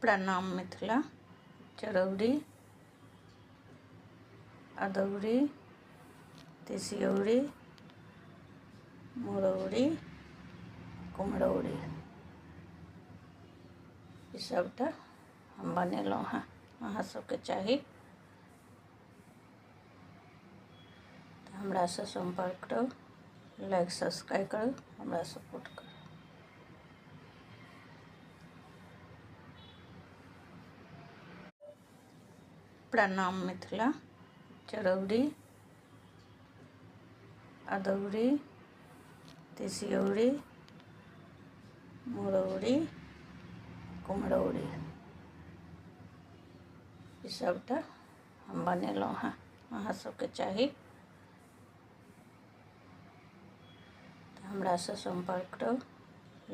प्रणाम मिथिला। चरौरी, अदौरी, तिसियौरी, मुरौरी, कुम्हरौरी ई सबटा हम बनेलहुँ हेँ। अहाँ सबके चाही तऽ हमरासँ सम्पर्क करू, लाइक सब्सक्राइब करू, हमरा सपोर्ट करू। प्रणाम मिथिला। चरौरी, अदौरी, तिसियौरी, मुरौरी, कुम्हरौरी ई सबटा हम बनेलहुँ हेँ। अहाँ सबके चाही तऽ हमरासँ सम्पर्क करू,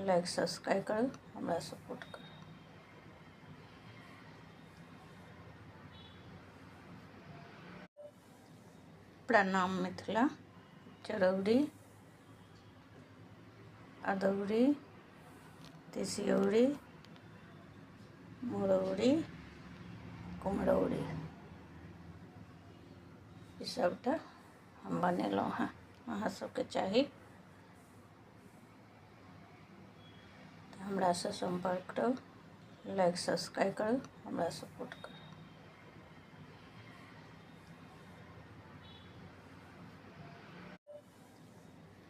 लाइक सब्सक्राइब करू, हमरा सपोर्ट करू। प्रणाम मिथिला। चरौरी, अदौरी, तिसियौरी, मुरौरी, कुम्हरौरी ई सबटा हम बनेलहुँ हेँ। अहाँ सबके चाही तऽ हमरासँ सम्पर्क करू, लाइक सब्सक्राइब करू, हमरा सपोर्ट करू।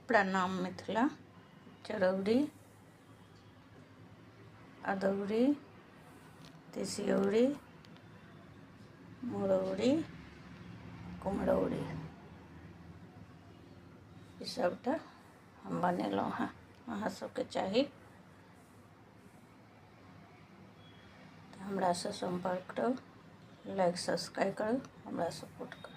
प्रणाम मिथिला। चरौरी, अदौरी, तिसियौरी, मुरौरी, कुम्हरौरी ई सबटा हम बनेलहुँ हेँ। अहाँ सबके चाही तऽ हमरासँ सम्पर्क करू, लाइक सब्सक्राइब करू, हमरा सपोर्ट करू।